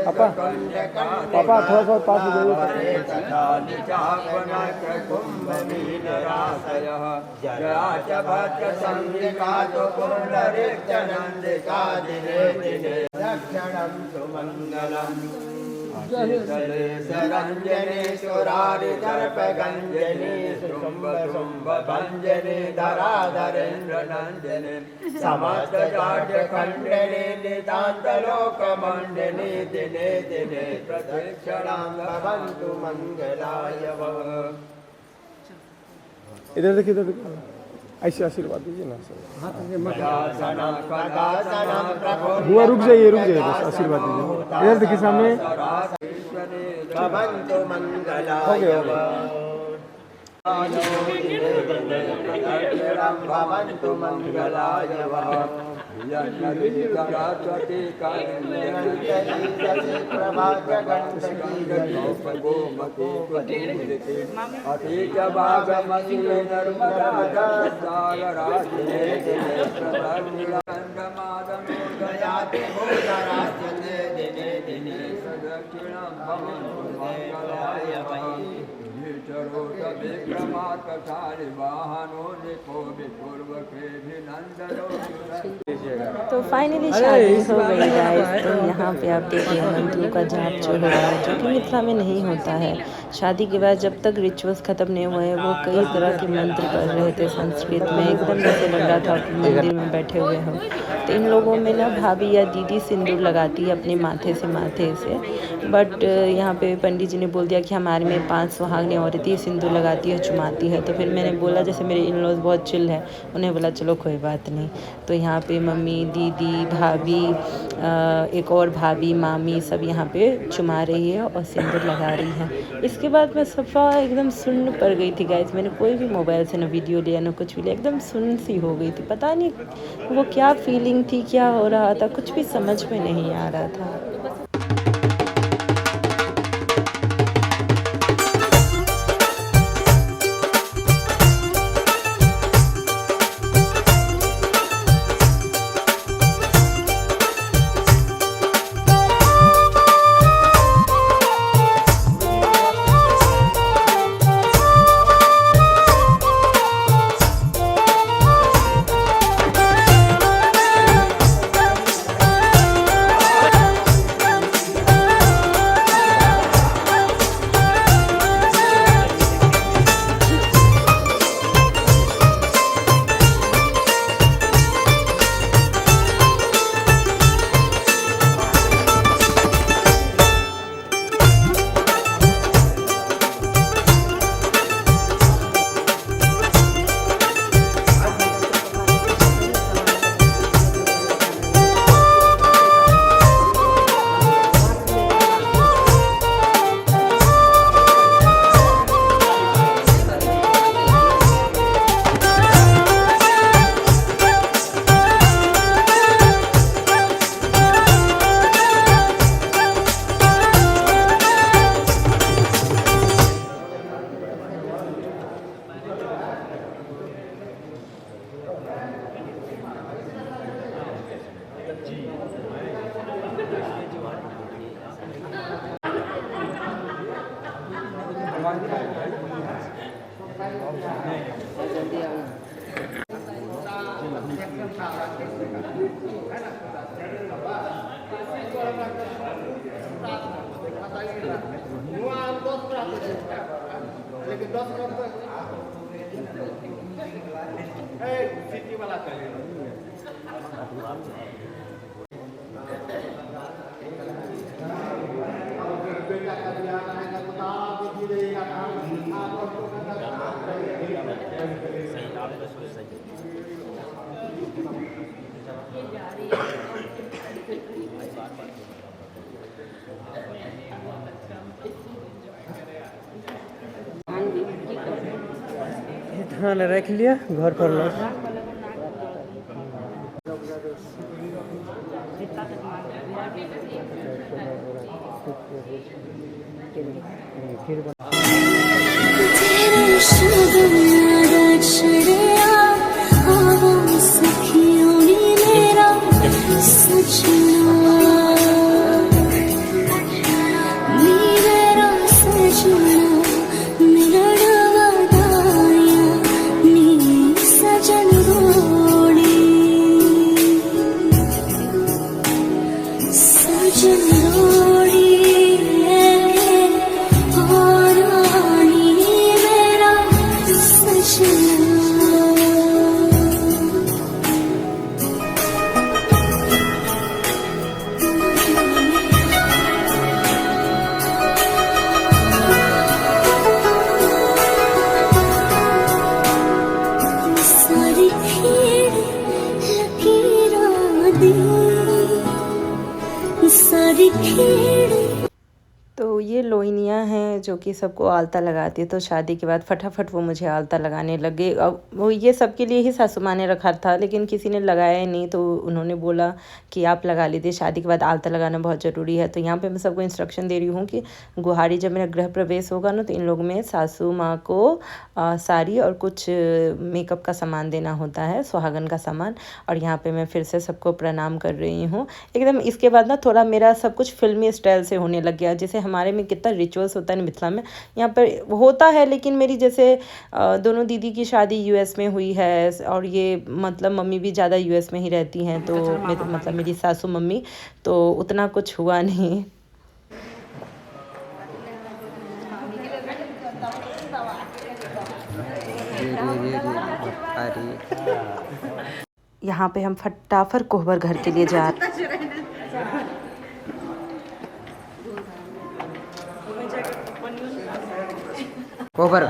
पापा पापा थोड़ा सा पास हो शरारिदर्पगंजनी शुंभ शुंभ भंजनी धराधरेन्द्र नंदिनी समस्त जाड्य खंडनी नितांत लोक मंडनी दिने दिने प्रदक्षिणां भवन्तु मंगलाय भव। इधर देखिए, इधर देखिए, ऐसे आशीर्वाद दीजिए ना सर। बुआ रुक जाइए बस आशीर्वाद दीजिए। इधर देखिए सामने। भवन्तु मंगलाय भव। भवन्तु मंगलाय भव। सरस्वती तो फाइनली शादी हो गई गाइस। तो यहाँ पे आप देखिए मंत्रों का जाप जो हो रहा है, जो कि मिथिला में नहीं होता है। शादी के बाद जब तक रिचुअल्स ख़त्म नहीं हुए हैं, वो कई तरह के मंत्र पढ़ रहे थे संस्कृत में। एकदम जैसे लग रहा था कि मंदिर में बैठे हुए हो। तो इन लोगों में ना भाभी या दीदी सिंदूर लगाती है अपने माथे से बट यहाँ पे पंडित जी ने बोल दिया कि हमारे में 5 सुहागनें औरतें सिंदूर लगाती है, चुमाती है। तो फिर मैंने बोला, जैसे मेरे इन लॉज बहुत चिल है, उन्हें बोला चलो कोई बात नहीं। तो यहाँ पे मम्मी, दीदी, भाभी, एक और भाभी, मामी सब यहाँ पे चुमा रही है और सिंदूर लगा रही है। इसके बाद मैं सफ़ा एकदम सुन्न पड़ गई थी गाइस। मैंने कोई भी मोबाइल से ना वीडियो लिया ना कुछ भी लिया, एकदम सुन्न सी हो गई थी। पता नहीं वो क्या फीलिंग थी, क्या हो रहा था, कुछ भी समझ में नहीं आ रहा था। धान रख लिया घर पर लो। तेरा शुभ जो कि सबको आलता लगाती है, तो शादी के बाद फटाफट वो मुझे आलता लगाने लगे। अब वो ये सबके लिए ही सासू माँ ने रखा था, लेकिन किसी ने लगाया ही नहीं, तो उन्होंने बोला कि आप लगा लीजिए, शादी के बाद आलता लगाना बहुत ज़रूरी है। तो यहाँ पे मैं सबको इंस्ट्रक्शन दे रही हूँ कि गुहारी जब मेरा गृह प्रवेश होगा ना, तो इन लोगों में सासू माँ को साड़ी और कुछ मेकअप का सामान देना होता है, सुहागन का सामान। और यहाँ पे मैं फिर से सबको प्रणाम कर रही हूँ एकदम। इसके बाद ना थोड़ा मेरा सब कुछ फिल्मी स्टाइल से होने लग गया, जैसे हमारे में कितना रिचुअल्स होता है मिथिला में, यहाँ पर होता है। लेकिन मेरी जैसे दोनों दीदी की शादी यूएस में हुई है, और ये मतलब मम्मी भी ज़्यादा यूएस में ही रहती हैं, तो मतलब मेरी सासू मम्मी, तो उतना कुछ हुआ नहीं। यहाँ पे हम फटाफट कोहबर घर के लिए जा रहे हैं। कोहबर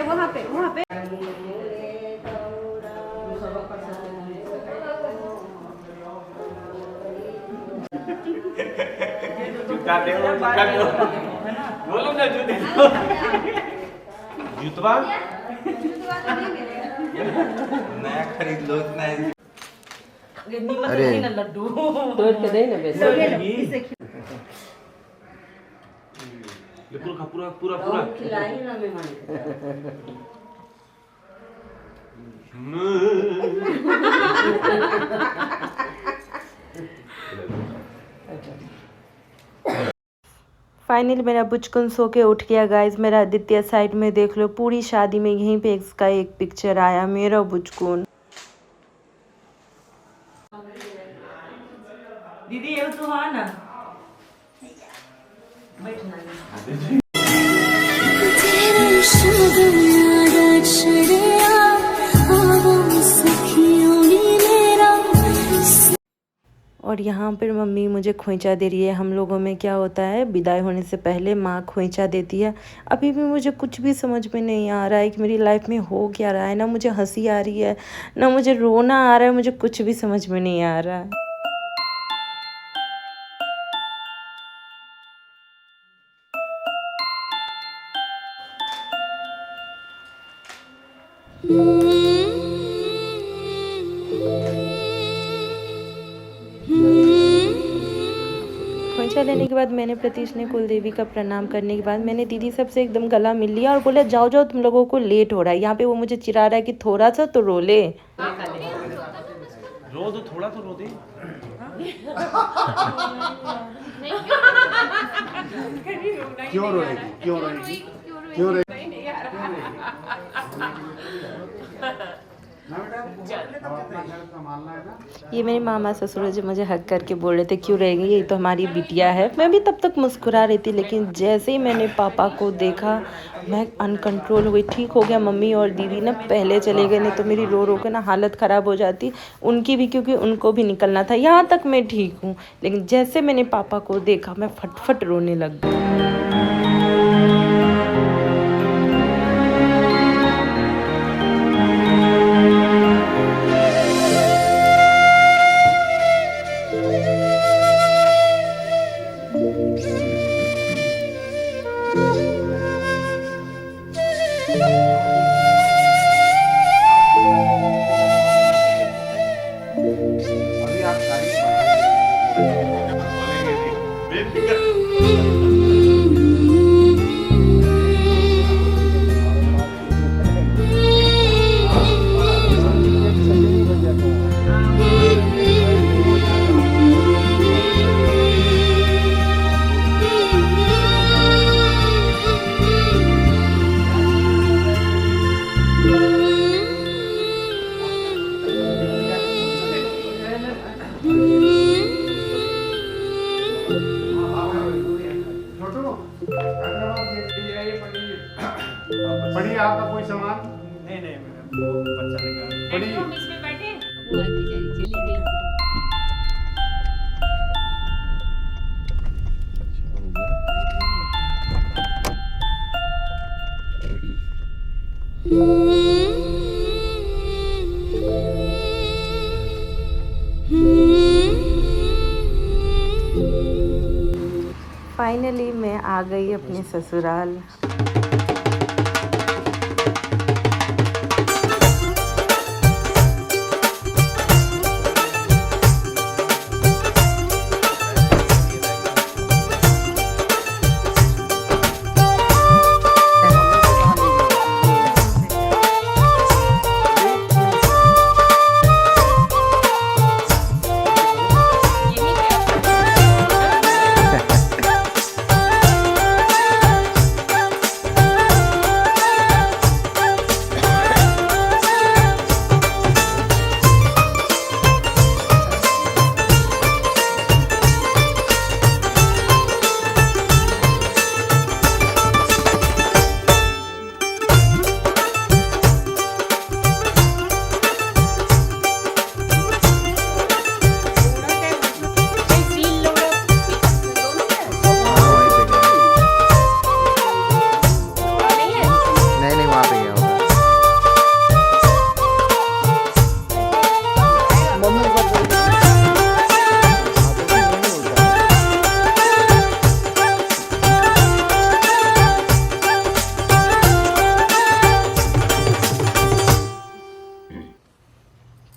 वहाँ पे बोलो ना जूतवा नया खरीद लो इतना। अरे लड्डू तोड़ के दे ना बेटा, पूरा पूरा पूरा खिलाई ना मेहमान। फाइनली मेरा बुचकुन सो के उठ गया गाइज। मेरा आदित्य साइड में देख लो, पूरी शादी में यहीं पे इसका एक पिक्चर आया, मेरा बुचकुन। दीदी ये तो है ना, बैठना और यहाँ पर मम्मी मुझे खोइंचा दे रही है। हम लोगों में क्या होता है, विदाई होने से पहले माँ खोइंचा देती है। अभी भी मुझे कुछ भी समझ में नहीं आ रहा है कि मेरी लाइफ में हो क्या रहा है। ना मुझे हंसी आ रही है, ना मुझे रोना आ रहा है, मुझे कुछ भी समझ में नहीं आ रहा है। खोइंचा लेने के बाद मैंने प्रतीश ने कुल देवी का प्रणाम करने के बाद मैंने दीदी सबसे एकदम गला मिल लिया और बोला जाओ जाओ तुम लोगों को लेट हो रहा है। यहाँ पे वो मुझे चिढ़ा रहा है कि थोड़ा सा तो रो ले। रो दो, थोड़ा तो रो दे। क्यों रोएगी, क्यों रोएगी, क्यों रोएगी? ये मेरे मामा ससुर जो मुझे हक करके बोल रहे थे क्यों रहेंगी, ये तो हमारी बिटिया है। मैं भी तब तक मुस्कुरा रही थी, लेकिन जैसे ही मैंने पापा को देखा मैं अनकंट्रोल हुई। ठीक हो गया, मम्मी और दीदी ना पहले चले गए, नहीं तो मेरी रो रो के ना हालत ख़राब हो जाती उनकी भी, क्योंकि उनको भी निकलना था। यहाँ तक मैं ठीक हूँ, लेकिन जैसे मैंने पापा को देखा मैं फटफट रोने लग गई। पढ़िए आपका कोई सामान? नहीं नहीं बच्चा लेकर पढ़िए। इसमें बैठे वो चली गई। Hmm फाइनली मैं आ गई अपने ससुराल।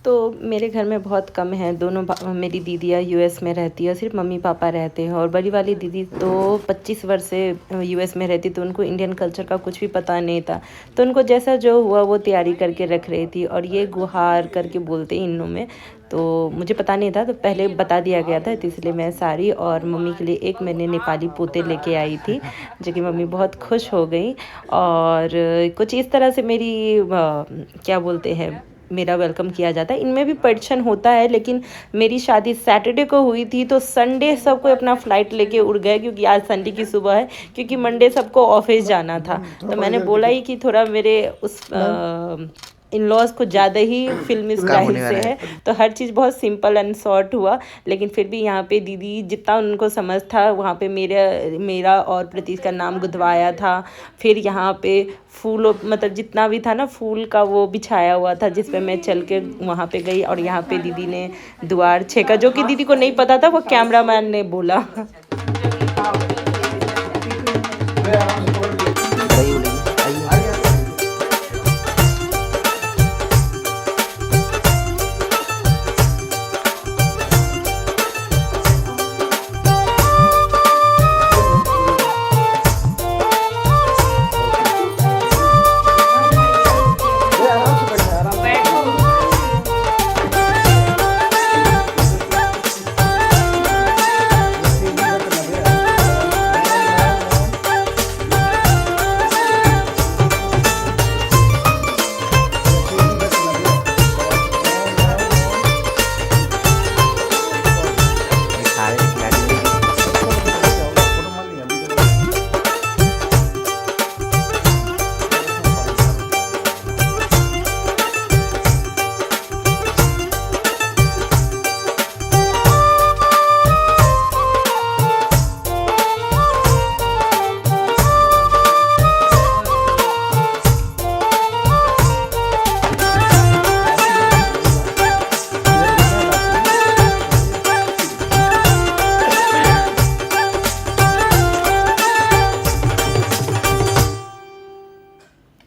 तो मेरे घर में बहुत कम है, दोनों मेरी दीदियाँ यूएस में रहती है, सिर्फ मम्मी पापा रहते हैं। और बड़ी वाली दीदी तो 25 वर्ष से यूएस में रहती, तो उनको इंडियन कल्चर का कुछ भी पता नहीं था। तो उनको जैसा जो हुआ वो तैयारी करके रख रही थी। और ये गुहार करके बोलते हैं इन्नों में, तो मुझे पता नहीं था, तो पहले बता दिया गया था, तो इसलिए मैं साड़ी और मम्मी के लिए एक मैंने नेपाली पोते लेके आई थी, जो कि मम्मी बहुत खुश हो गई। और कुछ इस तरह से मेरी क्या बोलते हैं, मेरा वेलकम किया जाता है। इनमें भी परिछन होता है, लेकिन मेरी शादी सैटरडे को हुई थी, तो संडे सब कोई अपना फ़्लाइट लेके उड़ गए, क्योंकि आज संडे की सुबह है, क्योंकि मंडे सबको ऑफिस जाना था। तो मैंने बोला ही कि थोड़ा मेरे उस इन लॉज कुछ ज़्यादा ही फिल्मी स्टाइल से है, तो हर चीज़ बहुत सिंपल एंड शॉर्ट हुआ। लेकिन फिर भी यहाँ पे दीदी जितना उनको समझ था, वहाँ पे मेरा और प्रतीश का नाम गुदवाया था। फिर यहाँ पे फूल, मतलब जितना भी था ना फूल का, वो बिछाया हुआ था, जिस पे मैं चल के वहाँ पे गई। और यहाँ पे दीदी ने द्वार छेका, जो कि दीदी को नहीं पता था, वो कैमरामैन ने बोला।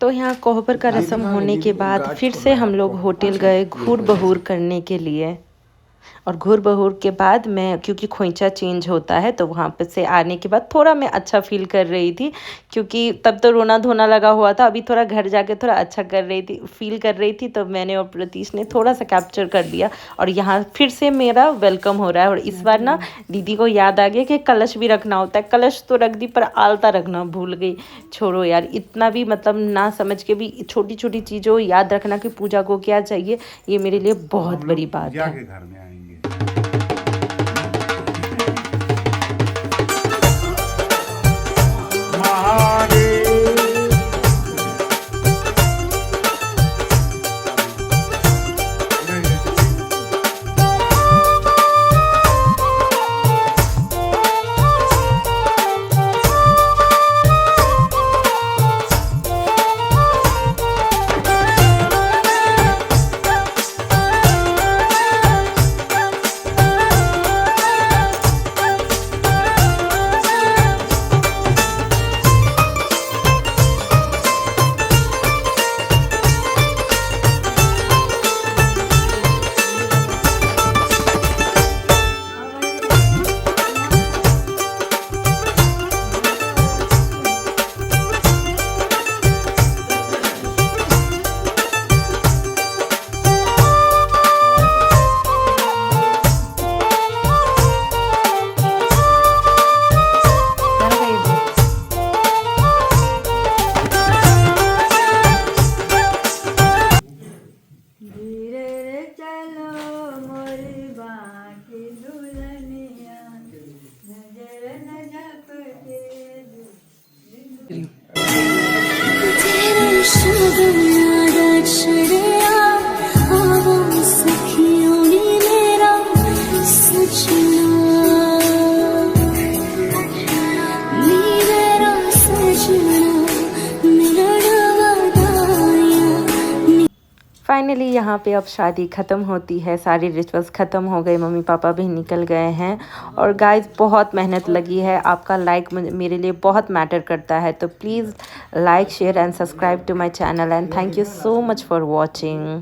तो यहाँ कोहबर का रस्म होने के बाद फिर से हम लोग होटल गए घूर बहूर करने के लिए। और घूर बहूर के बाद मैं, क्योंकि खोइंचा चेंज होता है, तो वहाँ पे से आने के बाद थोड़ा मैं अच्छा फील कर रही थी, क्योंकि तब तो रोना धोना लगा हुआ था। अभी थोड़ा घर जाके थोड़ा अच्छा फील कर रही थी, तो मैंने और प्रतीश ने थोड़ा सा कैप्चर कर लिया। और यहाँ फिर से मेरा वेलकम हो रहा है। और इस बार ना दीदी को याद आ गया कि कलश भी रखना होता है। कलश तो रख दी, पर आलता रखना भूल गई। छोड़ो यार, इतना भी मतलब ना समझ के भी छोटी छोटी चीज़ों याद रखना कि पूजा को क्या चाहिए, ये मेरे लिए बहुत बड़ी बात है। करियो। फाइनली यहाँ पे अब शादी ख़त्म होती है, सारी रिचुअल्स ख़त्म हो गए, मम्मी पापा भी निकल गए हैं। और गाइस बहुत मेहनत लगी है, आपका लाइक मेरे लिए बहुत मैटर करता है, तो please like share and subscribe to my channel and thank you so much for watching.